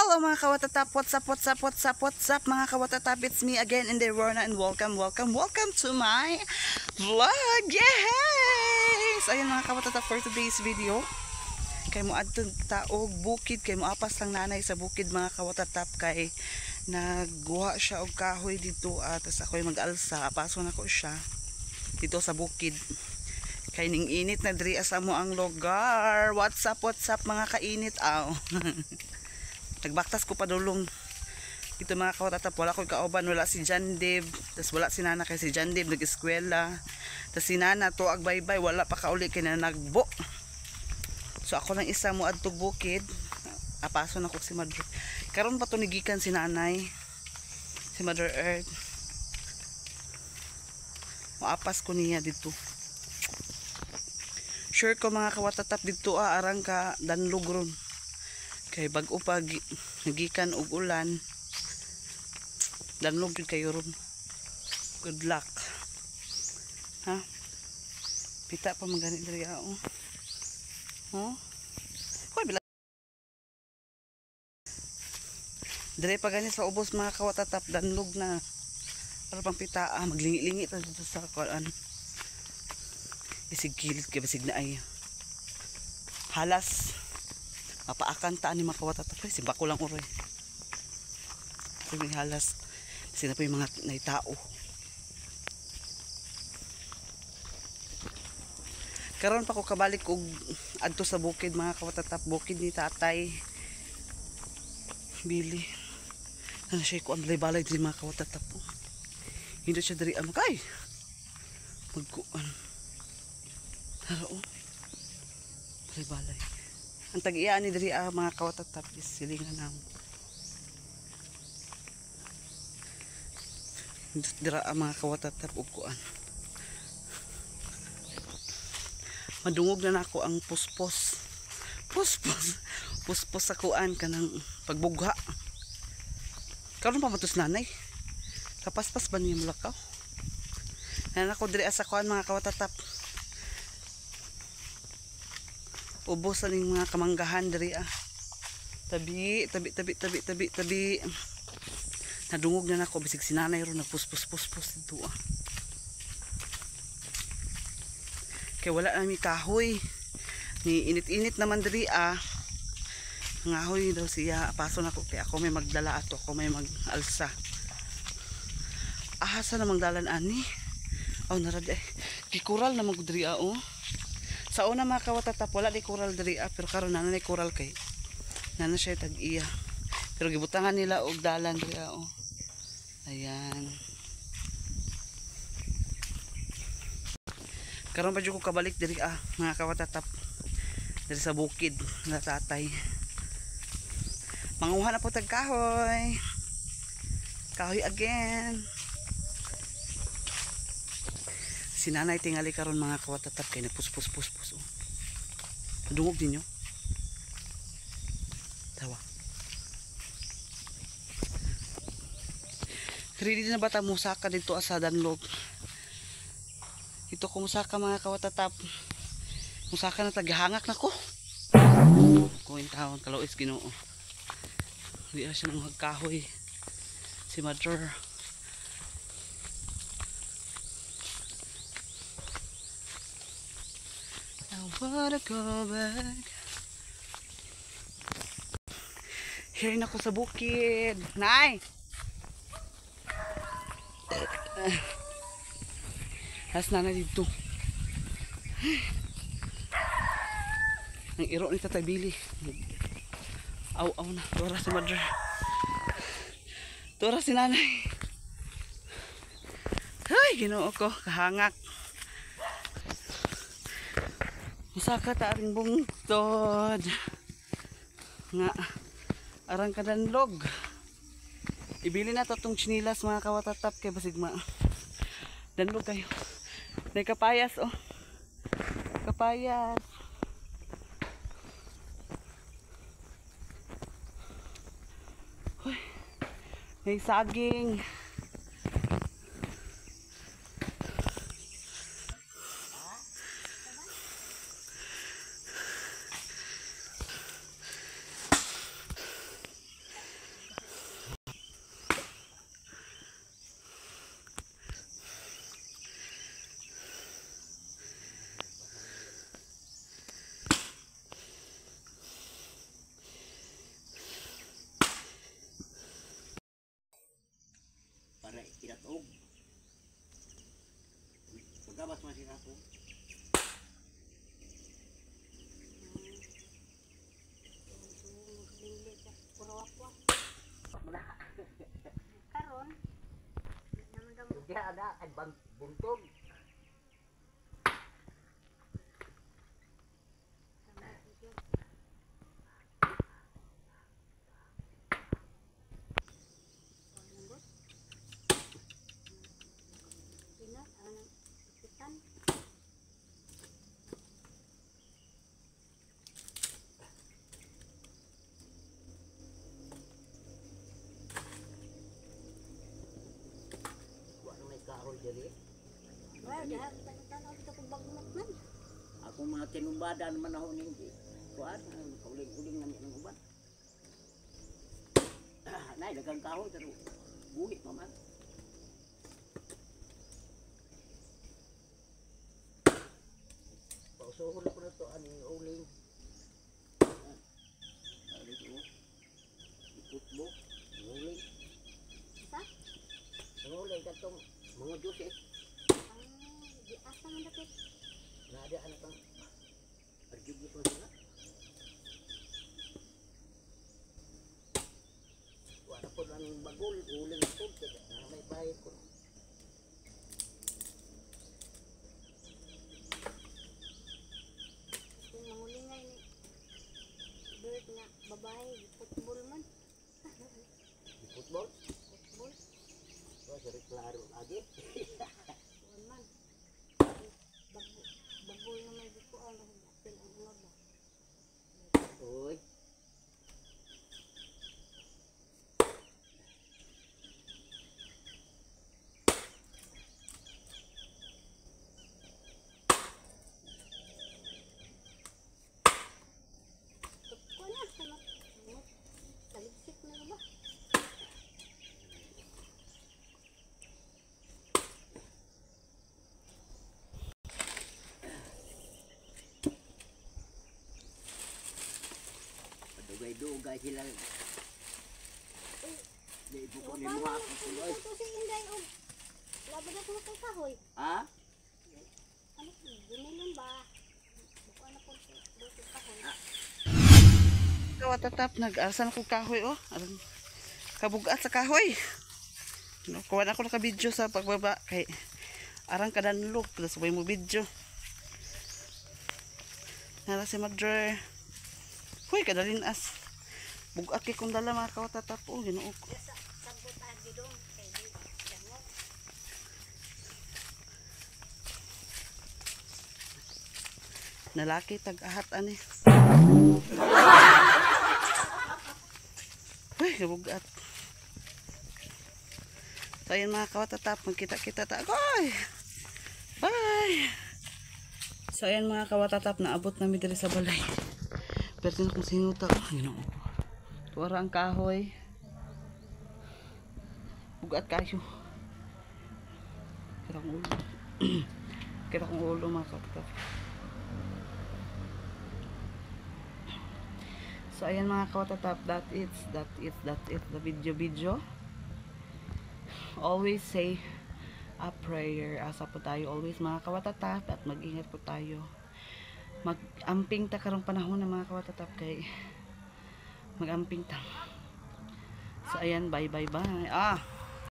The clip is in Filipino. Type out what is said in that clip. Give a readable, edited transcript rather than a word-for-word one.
Hello mga kawatatap, what's up mga kawatatap, it's me again in the Rona and welcome to my vlog. Yes! Ayun mga kawatatap, for today's video kay mo adtong taog bukid, kay mo apas lang nanay sa bukid mga kawatatap, kay nagguha siya og kahoy dito at ako'y mag-alsa, apaso na ko siya dito sa bukid. Kay ning init na diri asa mo ang lugar. What's up mga kainit aw. Nagbaktas ko padulong ito mga kawatatap, wala ko kauban, wala si John Dave, tas wala si Nana kay si John Dave nag-eskwela, tas si Nana to agbaybay, wala pa kauli kay na nagbo. So ako lang isa mo adtog bukid, apaso na ko si Mother. Karon pa to nigikan si Nanay, si Mother Earth. Maapas ko niya dito. Sure ko mga kawatatap dito arang ka danlugron. Kay bag-o pag nagikan og ulan, danlog gyud kayo ron. Good luck. Ha? Pita pa magani diri ao. Oh? Hoy bila. Diri pa gani sa ubos mga kawatatap, danlog na. Para pang pita, maglingi-lingi ta dito sa kuan. Isig kilid kay basig na ay halas mapaakan ta ni makawatatap, simba ko lang uroy. May halas sina pa yung mga naitao. Karon pa ko kabalik og adto sa bukid mga kawatatap, bukid ni Tatay Billy. Ano siya ko ang balay diri mga kawatatap. Hindi siya diri amakay. Magkuan. Haro. Balay. Ang tag-iya ni diri mga kawatatap is silingan namo. Dira mga kawatatap ug kuan. Madungog na nako ang puspos. Puspos sa kuan kanang pagbugha. Karon pa matus nanay. Kapaspas ba niya mulakaw? Nan ako diri sa kuan mga kawatatap. Ubos sa ning mga kamanggahan diri tabi. Nadungog na nako bisig sinanay ro nagpuspos dito Kay wala na mi kahoy. Ni init naman diri Ngahoy daw siya, paso na ko kay ako may magdala ato, ako may mag-alsa. Asa na magdalan ani? Aw narad kikural na magdiri Sa una mga kawatatap, wala di coral diri pero karon na nay coral kay nana siya tag-iya. Pero gibutangan nila og dalan diri Ayan. Karon pa jud ko kabalik diri mga kawatatap. Diri sa bukid na tatay. Manguha na po tag kahoy. Kahoy again. Si Nanay tingali karon mga kawatatap kay nagpuspos. Dungog ninyo. Tawa. Ready na ba ta musaka dito sa danlog? Ito ko musaka mga kawatatap. Musaka na taghangak na ko. Kuin taon kalawis Ginoo. Di siya nang magkahoy. Si Mother. Wanna go back. Here na ako sa bukid. Nay! Has na dito. Ang iro ni Tatay Billy. Aw na. Tora si Mother. Tora si Nanay. Ay, Ginoo ko. Kahangak. Musaka ta aring bungtod nga arang kadanlog. Ibili na to tong chinilas mga kawatatap kay basig danlog kayo. May kapayas kapayas. Hoy, may saging. kinatog. Pagabas man sila ko. Karon, naman daw mo. Kaya ada ay buntog. Kahoy dali. Well, dahil tanaw dito kung bagmat man. Ako mga tinumbada naman ako ning kuan, kauling-uling nga ng uban. Nay dagang kahoy pero buhit pa man. Pausuhon ko na to aning uling. Ari ko. Ikutbo, uling. Isa? Ang uling katong mga juice eh. Di asa man dapit. Nada ano pang arjugis mo sila. Wala po lang bagol, uling ito. Na may bayad ko. Kung mangulingay ni bird nga babae, football man. Di football. Football, So, sari klaro lagi. football man. Bagol na may bukuan, apil ang ulog ba. Uy. Tukko na, sanot. Taligsik na ba? Dugay-dugay sila. Di buko ni Paano mga na kusuloy. ito si Inday o labad ako na kay kahoy. Ha? Ano, ginilin ba? Bukuan na po si kahoy. Kawatatap, nag-asan ko kahoy, oh. Kabugat sa kahoy. Kuha na ako naka-video sa pagbaba. Kay arang kadanlog. Sabay mo video. Nara si Madre. Huy, kadalin as. Bugat kay kung dala mga kawatatap. Oh, ginoo ko. Sabot agi doon kay dangot. Nalaki tag-ahat ani. Huy, kabugat. So, ayun mga kawatatap. Magkita-kita ta. Agoy! Bye! So, ayan mga kawatatap. Naabot namin dali sa balay. Pero sino kung sino ta. Oh, ginoo ko. Tuwara ang kahoy. Bugat kayo. Kita kong ulo. Kita kong ulo mga kawatatap. So ayan mga kawatatap, that is the video. Always say a prayer. Asa po tayo always mga kawatatap at mag-ingat po tayo. Mag-amping ta karong panahon na mga kawatatap kay mag-amping ta. So ayan, bye.